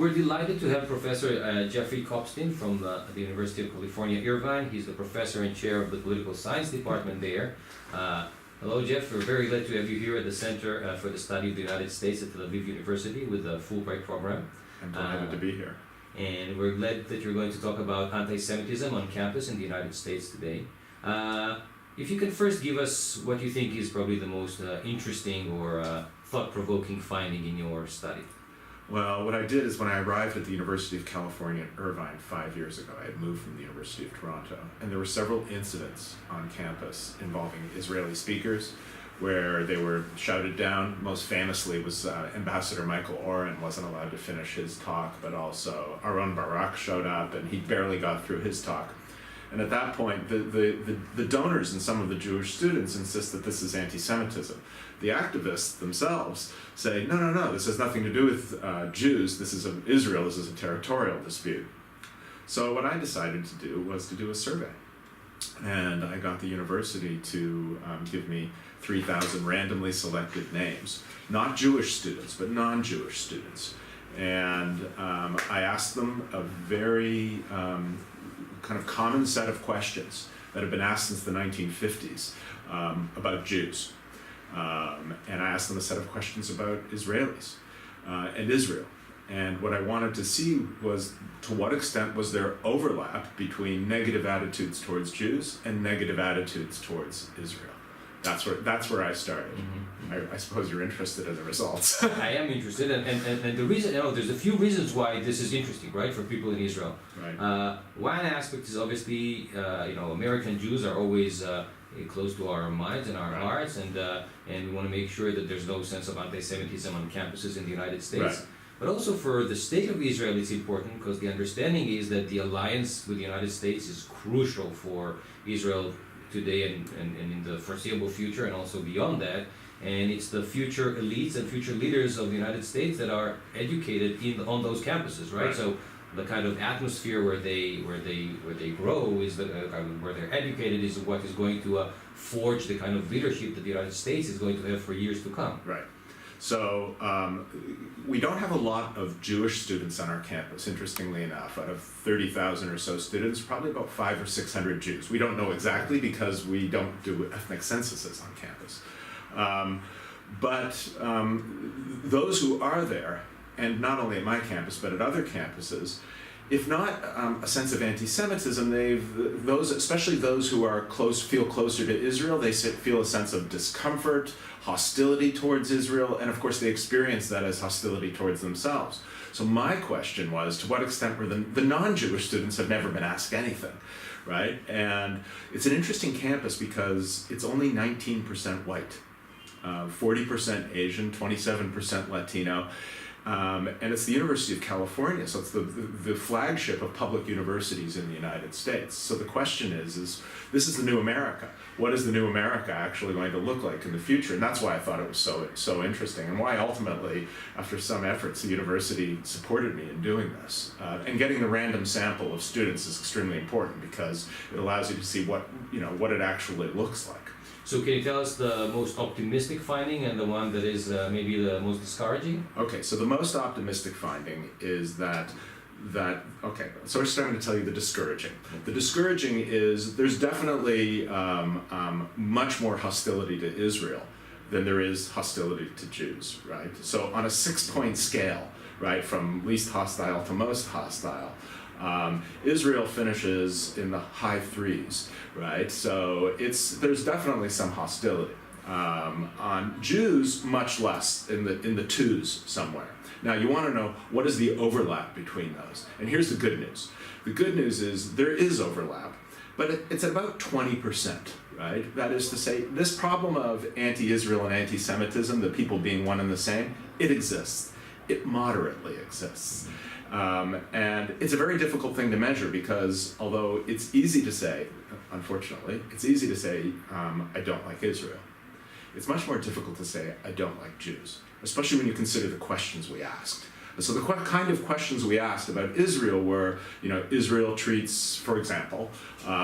We're delighted to have Professor Jeffrey Kopstein from the University of California, Irvine. He's the professor and chair of the political science department there. Hello, Jeff. We're very glad to have you here at the Center for the Study of the United States at Tel Aviv University with the Fulbright program. I'm delighted to be here. And we're glad that you're going to talk about anti-Semitism on campus in the United States today. If you can first give us what you think is probably the most interesting or thought-provoking finding in your study. Well, what I did is when I arrived at the University of California at Irvine 5 years ago, I had moved from the University of Toronto, and there were several incidents on campus involving Israeli speakers where they were shouted down. Most famously was Ambassador Michael Oren wasn't allowed to finish his talk, but also Aaron Barak showed up and he barely got through his talk. And at that point, the donors and some of the Jewish students insist that this is anti-Semitism. The activists themselves say, no, this has nothing to do with Jews, this is Israel, this is a territorial dispute. So what I decided to do was to do a survey. And I got the university to give me 3,000 randomly selected names, not Jewish students, but non-Jewish students. And I asked them a very kind of common set of questions that have been asked since the 1950s about Jews. And I asked them a set of questions about Israelis and Israel. And what I wanted to see was to what extent was there overlap between negative attitudes towards Jews and negative attitudes towards Israel. That's where I started. Mm-hmm. I suppose you're interested in the results. I am interested, and the reason, there's a few reasons why this is interesting, right, for people in Israel. Right. One aspect is obviously, American Jews are always close to our minds and our hearts, and we want to make sure that there's no sense of anti-Semitism on campuses in the United States. Right. But also for the state of Israel, it's important because the understanding is that the alliance with the United States is crucial for Israel today and in the foreseeable future and also beyond that. And it's the future elites and future leaders of the United States that are educated on those campuses, right? So the kind of atmosphere where they grow is where they're educated is what is going to forge the kind of leadership that the United States is going to have for years to come. Right. So we don't have a lot of Jewish students on our campus, interestingly enough. Out of 30,000 or so students, probably about 500 or 600 Jews. We don't know exactly because we don't do ethnic censuses on campus. But those who are there, and not only at my campus, but at other campuses, if not a sense of anti-Semitism, especially those who are feel closer to Israel, they feel a sense of discomfort, hostility towards Israel, and of course they experience that as hostility towards themselves. So my question was, to what extent were the non-Jewish students have never been asked anything, right? And it's an interesting campus because it's only 19% white, 40% Asian, 27% Latino. And it's the University of California, so it's the flagship of public universities in the United States. So the question is this is the new America. What is the new America actually going to look like in the future? And that's why I thought it was so interesting, and why ultimately, after some efforts, the university supported me in doing this. And getting the random sample of students is extremely important because it allows you to see what it actually looks like. So can you tell us the most optimistic finding and the one that is maybe the most discouraging? Okay, so the most optimistic finding is so we're starting to tell you the discouraging. The discouraging is there's definitely much more hostility to Israel than there is hostility to Jews, right? So on a 6-point scale, right, from least hostile to most hostile, Israel finishes in the high 3s, right? So there's definitely some hostility. On Jews, much less, in the 2s somewhere. Now you want to know what is the overlap between those, and here's the good news. The good news is there is overlap, but it's about 20%, right? That is to say, this problem of anti-Israel and anti-Semitism, the people being one and the same, it exists. It moderately exists. And it's a very difficult thing to measure because although it's easy to say, unfortunately, I don't like Israel. It's much more difficult to say, I don't like Jews, especially when you consider the questions we asked. So the kind of questions we asked about Israel were, Israel treats, for example,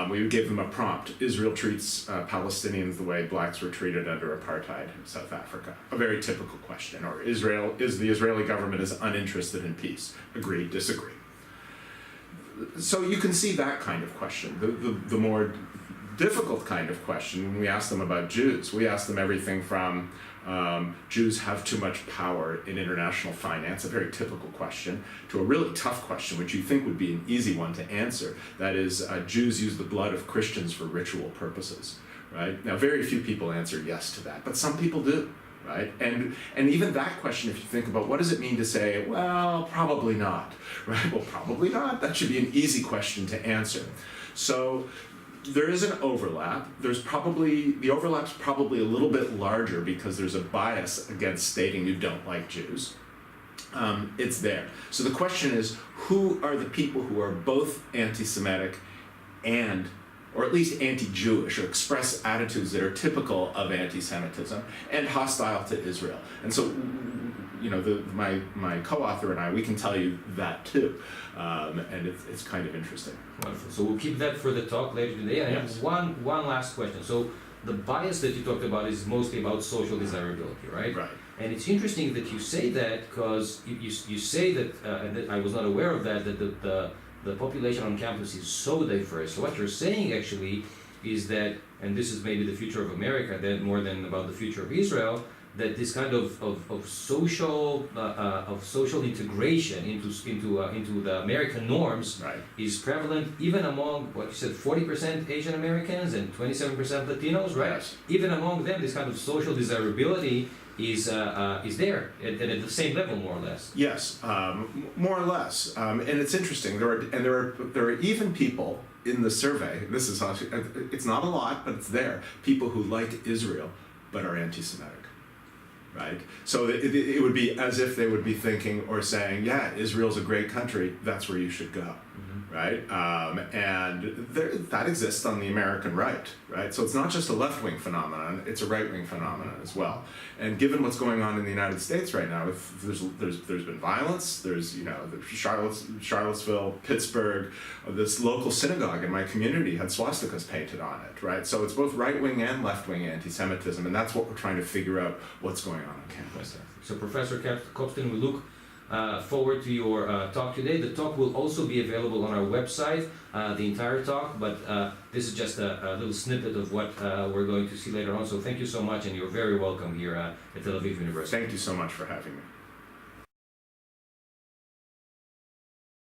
we gave them a prompt. Israel treats Palestinians the way blacks were treated under apartheid in South Africa. A very typical question. Or the Israeli government is uninterested in peace. Agree, disagree. So you can see that kind of question. The more difficult kind of question when we ask them about Jews. We ask them everything from Jews have too much power in international finance, a very typical question, to a really tough question, which you think would be an easy one to answer. That is, Jews use the blood of Christians for ritual purposes, right? Now, very few people answer yes to that, but some people do, right? And even that question, if you think about what does it mean to say, well, probably not, right? Well, probably not. That should be an easy question to answer. So there is an overlap. The overlap's probably a little bit larger because there's a bias against stating you don't like Jews. It's there. So the question is, who are the people who are both anti-Semitic or at least anti-Jewish, or express attitudes that are typical of anti-Semitism and hostile to Israel? And so, my co-author and I, we can tell you that too, and it's kind of interesting. Wonderful. So we'll keep that for the talk later today. I Yes. have one last question. So the bias that you talked about is mostly about social desirability, right? Right. And it's interesting that you say that because you say that, and that I was not aware of that the population on campus is so diverse. So what you're saying actually is that, and this is maybe the future of America, that more than about the future of Israel, that this kind of social integration into the American norms Right. is prevalent even among what you said 40% Asian Americans and 27% Latinos, right? Yes. Even among them, this kind of social desirability is there and at the same level, more or less. Yes, more or less, and it's interesting. There are even people in the survey. This is it's not a lot, but it's there. People who like Israel but are anti-Semitic. Right? So it would be as if they would be thinking or saying, yeah, Israel's a great country, that's where you should go. Mm-hmm. Right? That exists on the American right, right? So it's not just a left-wing phenomenon, it's a right-wing phenomenon as well. And given what's going on in the United States right now, if there's been violence, there's, Charlottesville, Pittsburgh, this local synagogue in my community had swastikas painted on it, right? So it's both right-wing and left-wing anti-Semitism, and that's what we're trying to figure out what's going on campus. So Professor Kopstein, we look forward to your talk today. The talk will also be available on our website, the entire talk, but this is just a little snippet of what we're going to see later on. So thank you so much, and you're very welcome here at Tel Aviv University. Thank you so much for having me.